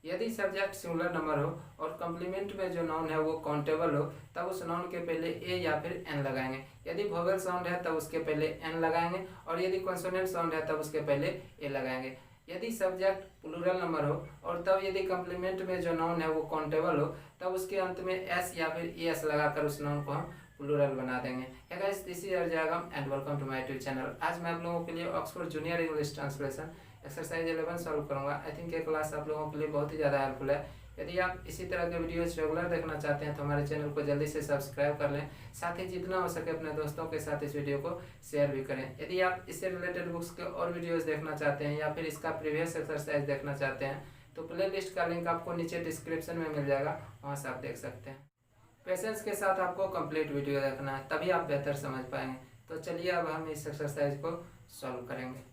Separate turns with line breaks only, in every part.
यदि subject singular number हो और कॉम्प्लीमेंट में जो नाउन है वो काउंटेबल हो, तब उस नाउन के पहले ए या फिर एन लगाएंगे। यदि वोवेल साउंड है तब उसके पहले एन लगाएंगे, और यदि कॉन्सोनेंट साउंड है तब उसके पहले ए लगाएंगे। यदि सब्जेक्ट प्लूरल नंबर हो और तब यदि कॉम्प्लीमेंट में जो नाउन है वो काउंटेबल हो, तब उसके अंत में एस या फिर एस लगाकर उस नाउन को हम प्लूरल बना देंगे। हे गाइस, दिस इज अर्जागम and welcome to my YouTube channel. आज मैं आप लोगों के लिए Oxford junior English translation exercise 11 solve करूंगा। आई थिंक ये क्लास आप लोगों के लिए बहुत ही ज़्यादा हेल्पफुल है। यदि आप इसी तरह के वीडियोस रेगुलर देखना चाहते हैं तो हमारे चैनल को जल्दी से सब्सक्राइब कर लें, साथ ही जितना हो सके अपने दोस्तों के साथ इस वीडियो को शेयर भी करें। यदि आप इससे रिलेटेड बुक्स के और वीडियोस देखना चाहते हैं या फिर इसका प्रीवियस एक्सरसाइज देखना चाहते हैं तो प्ले लिस्ट का लिंक आपको नीचे डिस्क्रिप्शन में मिल जाएगा, वहाँ से आप देख सकते हैं। पेशेंस के साथ आपको कंप्लीट वीडियो देखना है, तभी आप बेहतर समझ पाएंगे। तो चलिए अब हम इस एक्सरसाइज को सॉल्व करेंगे।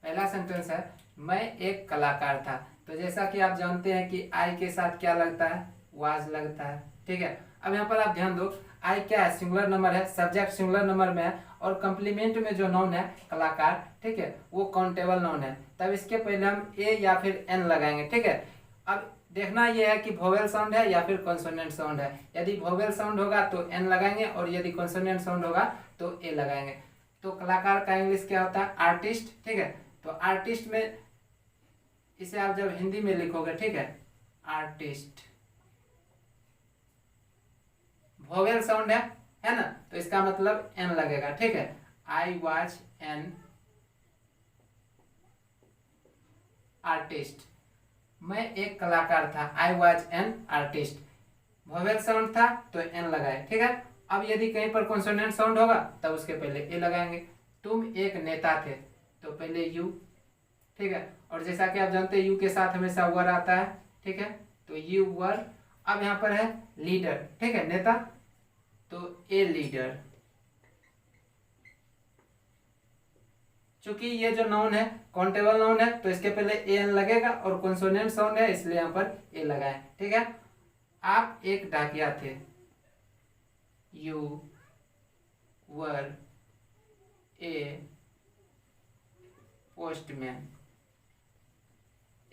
पहला सेंटेंस है, मैं एक कलाकार था। तो जैसा कि आप जानते हैं कि आई के साथ क्या लगता है, वाज लगता है। ठीक है, अब यहाँ पर आप ध्यान दो, आई क्या है, सिंगुलर नंबर है, सब्जेक्ट सिंगुलर नंबर में है, और कंप्लीमेंट में जो नाउन है कलाकार, ठीक है, वो काउंटेबल नाउन है। तब इसके पहले हम ए या फिर एन लगाएंगे। ठीक है, अब देखना यह है कि वोवेल साउंड है या फिर कॉन्सोनेंट साउंड है। यदि वोवेल साउंड होगा तो एन लगाएंगे, और यदि कॉन्सोनेंट साउंड होगा तो ए लगाएंगे। तो कलाकार का इंग्लिश क्या होता है, आर्टिस्ट। ठीक है, तो आर्टिस्ट में इसे आप जब हिंदी में लिखोगे, ठीक है, आर्टिस्ट, वोवेल साउंड है ना, तो इसका मतलब एन लगेगा। ठीक है, आई वाज एन आर्टिस्ट, मैं एक कलाकार था, I was an artist. Vowel sound था तो एन लगाए। ठीक है, अब यदि कहीं पर कॉन्सोनेंट साउंड होगा तब उसके पहले ए लगाएंगे। तुम एक नेता थे तो पहले यू। ठीक है, और जैसा कि आप जानते हैं यू के साथ हमेशा वर आता है। ठीक है, तो यू वर। अब यहाँ पर है लीडर, ठीक है, नेता, तो ए लीडर। चूंकि ये जो नाउन है काउंटेबल नाउन है तो इसके पहले ए एन लगेगा, और कॉन्सोनेंट साउंड है इसलिए यहाँ पर ए लगाए। ठीक है, आप एक डाकिया थे, यू वर ए पोस्टमैन।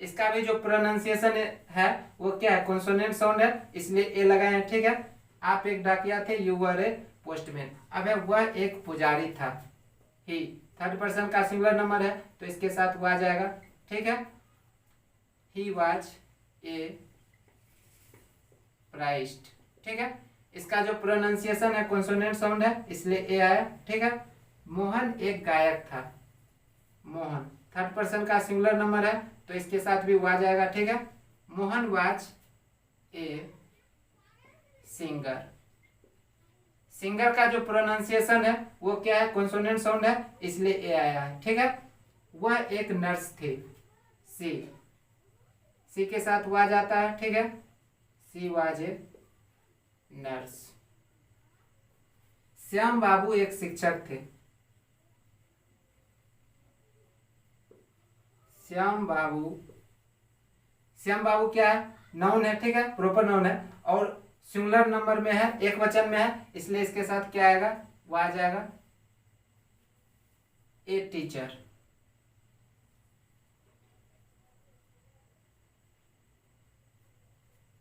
इसका भी जो प्रोनाउंसिएशन है वो क्या है, कॉन्सोनेंट साउंड है इसलिए ए लगाए हैं। ठीक है, आप एक डाकिया थे, यू वर ए पोस्टमैन। अब है वह एक पुजारी था, ही, थर्ड पर्सन का सिंगुलर नंबर है तो इसके साथ वो आ जाएगा। ठीक है, ही वाज ए प्राइस्ट। ठीक है, इसका जो प्रोनाउंसिएशन है कॉन्सोनेंट साउंड है इसलिए ए आया। ठीक है, मोहन एक गायक था, मोहन, थर्ड पर्सन का सिंगुलर नंबर है तो इसके साथ भी वो आ जाएगा। ठीक है, Mohan was a singer. Singer का जो प्रोनाउंसिएशन है वो क्या है, कॉन्सोनेंट साउंड है इसलिए ए आया है। ठीक है, वह एक नर्स थी, सी, सी के साथ वो आ जाता है। ठीक है, she was a nurse. Shyam Babu एक शिक्षक थे, श्याम बाबू, श्याम बाबू क्या है, नाउन है। ठीक है, प्रॉपर नाउन है, और सिंगुलर नंबर में है, एक वचन में है, इसलिए इसके साथ क्या आएगा, वो आ जाएगा ए टीचर।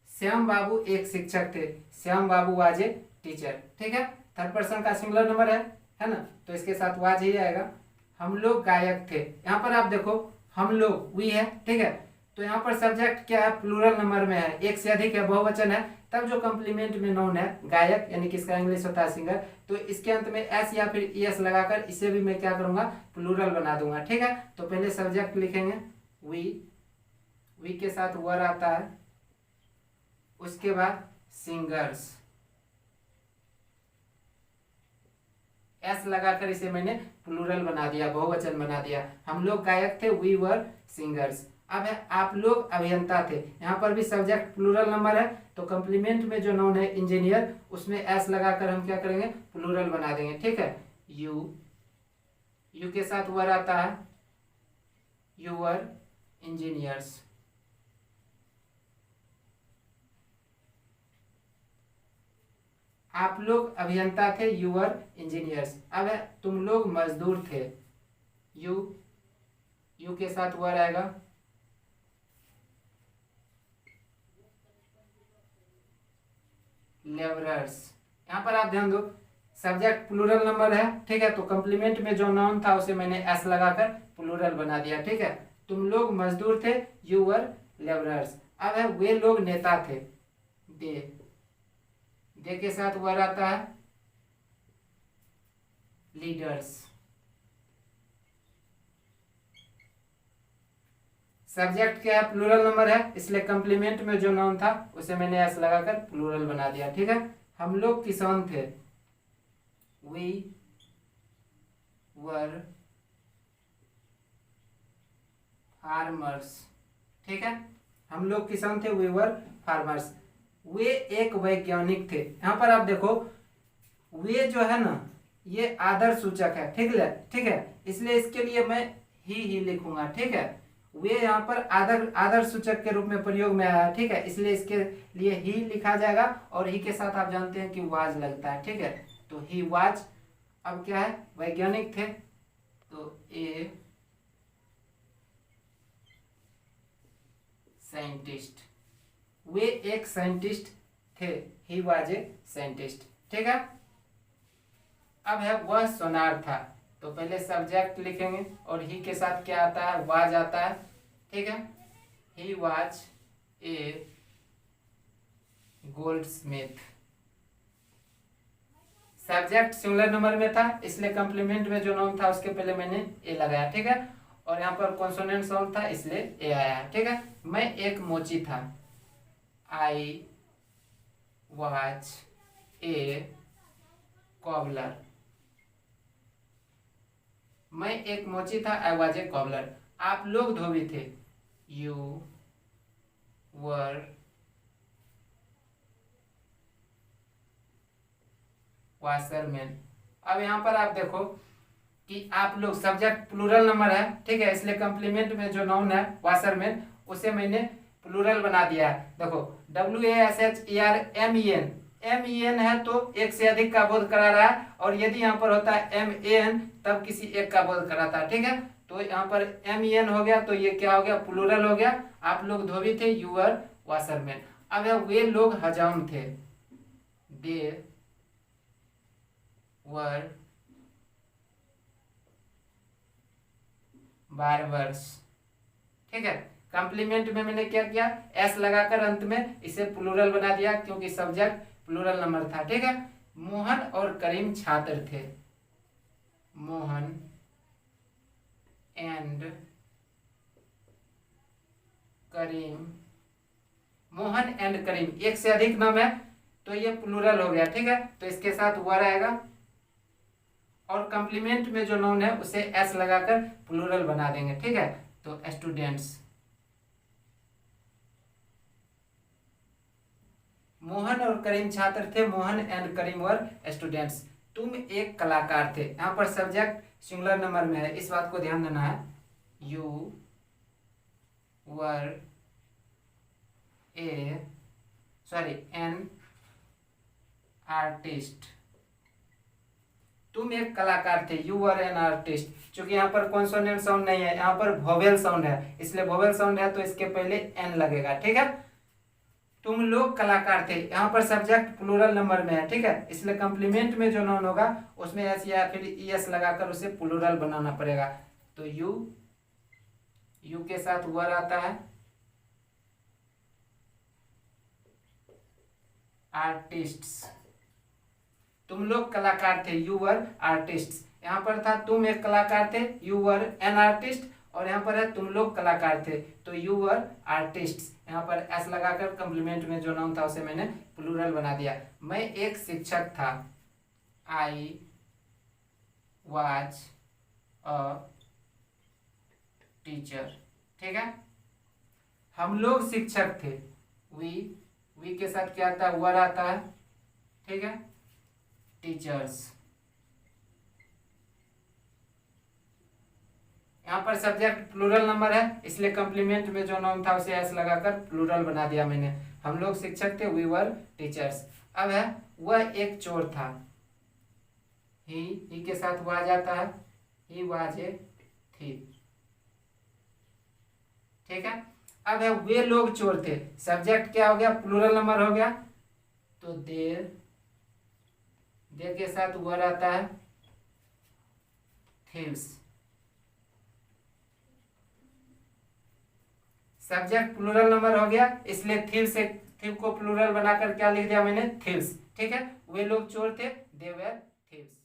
श्याम बाबू एक शिक्षक थे, श्याम बाबू वाज ए टीचर। ठीक है, थर्ड पर्सन का सिंगुलर नंबर है ना, तो इसके साथ वाज ही आएगा। हम लोग गायक थे, यहाँ पर आप देखो हम लोग वी है। ठीक है, तो यहाँ पर सब्जेक्ट क्या है, प्लूरल नंबर में है, एक से अधिक है, बहुवचन है, तब जो कंप्लीमेंट में नाउन है गायक, यानी कि इसका इंग्लिश होता है सिंगर, तो इसके अंत में एस या फिर एस लगाकर इसे भी मैं क्या करूंगा, प्लूरल बना दूंगा। ठीक है, तो पहले सब्जेक्ट लिखेंगे वी, वी के साथ वर आता है, उसके बाद सिंगर्स, एस लगाकर इसे मैंने प्लूरल बना दिया, बहुवचन बना दिया। हम लोग गायक थे, वी वर सिंगर्स। अब है आप लोग अभियंता थे, यहाँ पर भी सब्जेक्ट प्लूरल नंबर है तो कंप्लीमेंट में जो नाउन है इंजीनियर, उसमें एस लगाकर हम क्या करेंगे, प्लूरल बना देंगे। ठीक है, यू, यू के साथ वर आता है, यू वर इंजीनियर्स। आप लोग अभियंता थे, यू वर इंजीनियर्स। अब है तुम लोग मजदूर थे, यू, यू के साथ वर आएगा, लेबरर्स। यहाँ पर आप ध्यान दो, सब्जेक्ट प्लूरल नंबर है, ठीक है, तो कंप्लीमेंट में जो नाउन था उसे मैंने एस लगाकर प्लूरल बना दिया, ठीक है। तुम लोग मजदूर थे, यू वर लेबरर्स। अब है वे लोग नेता थे, दे के साथ वर आता है, लीडर्स। सब्जेक्ट क्या है, प्लूरल नंबर है, इसलिए कंप्लीमेंट में जो नाउन था उसे मैंने एस लगाकर प्लूरल बना दिया, ठीक है। हम लोग किसान थे, वी वर फार्मर्स, ठीक है। हम लोग किसान थे, वी वर फार्मर्स। वे एक वैज्ञानिक थे। यहाँ पर आप देखो, वे जो है ना ये आदर सूचक है, ठीक है, इसलिए इसके लिए मैं ही लिखूंगा, ठीक है। वे यहाँ पर आदर सूचक के रूप में प्रयोग में आया है, ठीक है, इसलिए इसके लिए ही लिखा जाएगा। और ही के साथ आप जानते हैं कि वाज लगता है, ठीक है, तो ही वाज। अब क्या है, वैज्ञानिक थे, तो ए साइंटिस्ट। वे एक साइंटिस्ट थे, ही वाज ए साइंटिस्ट, ठीक है। अब है वह सोनार था, तो पहले सब्जेक्ट लिखेंगे और ही के साथ क्या आता है, वाज आता है, ठीक है। He was a gold Smith. Subject singular number में था, इसलिए कंप्लीमेंट में जो नाउन था उसके पहले मैंने ए लगाया, ठीक है। और यहाँ पर कॉन्सोनेंट साउंड था, इसलिए ए आया, ठीक है। मैं एक मोची था, आई वाज ए कॉबलर। मैं एक मोची था, आई वाज ए कॉबलर। आप लोग धोबी थे, यू वर वाशरमैन। अब यहाँ पर आप देखो कि आप लोग, सब्जेक्ट प्लूरल नंबर है, ठीक है, इसलिए कंप्लीमेंट में जो नाउन है वाशरमैन उसे मैंने प्लूरल बना दिया है। देखो WASHERMEN है तो एक से अधिक का बोध करा रहा है, और यदि यहाँ पर होता है MAN तब किसी एक का बोध कराता है, ठीक है। तो यहाँ पर MEN हो गया, तो ये क्या हो गया, प्लूरल हो गया। आप लोग धोबी थे, यू वर वाशरमैन। अब वे लोग हजाम थे, दे वर बार्बर्स, ठीक है। कंप्लीमेंट में मैंने क्या किया, एस लगाकर अंत में इसे प्लूरल बना दिया, क्योंकि सब्जेक्ट प्लूरल नंबर था, ठीक है। मोहन और करीम छात्र थे, मोहन एंड करीम। मोहन एंड करीम एक से अधिक नाम है, तो ये प्लूरल हो गया, ठीक है, तो इसके साथ वर आएगा। और कंप्लीमेंट में जो नाउन है उसे एस लगाकर प्लूरल बना देंगे, ठीक है। तो स्टूडेंट्स, मोहन और करीम छात्र थे, Mohan and Karim were students. तुम एक कलाकार थे, यहाँ पर सब्जेक्ट सिंगुलर नंबर में है, इस बात को ध्यान देना है। You were an artist. तुम एक कलाकार थे, यू वर एन आर्टिस्ट। क्योंकि यहाँ पर कॉन्सोनेंट साउंड नहीं है, यहाँ पर वोवेल साउंड है, इसलिए वोवेल साउंड है तो इसके पहले एन लगेगा, ठीक है। तुम लोग कलाकार थे, यहाँ पर सब्जेक्ट प्लूरल नंबर में है, ठीक है, इसलिए कंप्लीमेंट में जो नाउन होगा उसमें एस या फिर ES लगाकर उसे प्लूरल बनाना पड़ेगा। तो यू के साथ वर आता है, आर्टिस्ट्स। तुम लोग कलाकार थे, यू वर आर्टिस्ट्स। यहाँ पर था तुम एक कलाकार थे, यू वर एन आर्टिस्ट, और यहाँ पर है तुम लोग कलाकार थे, तो यू वर आर्टिस्ट्स। यहाँ पर एस लगाकर कंप्लीमेंट में जो नाउन था उसे मैंने प्लूरल बना दिया। मैं एक शिक्षक था, आई वाज अ टीचर, ठीक है। हम लोग शिक्षक थे, वी के साथ क्या आता है, वर आता है, ठीक है। टीचर्स, यहाँ पर सब्जेक्ट प्लूरल नंबर है, इसलिए कंप्लीमेंट में जो नाउन था उसे एस लगाकर प्लूरल बना दिया मैंने। हम लोग शिक्षक थे, वी वर टीचर्स। अब है वह एक चोर था, ही के साथ वाज आता है, ही वाज ए थीफ, ठीक है। अब है वे लोग चोर थे, सब्जेक्ट क्या हो गया, प्लूरल नंबर हो गया, तो देर के साथ वर्ड आता है थीव्स। सब्जेक्ट प्लूरल नंबर हो गया, इसलिए थीव को प्लूरल बनाकर क्या लिख दिया मैंने, थीव्स। ठीक है, वे लोग चोर थे, दे वर थीव्स।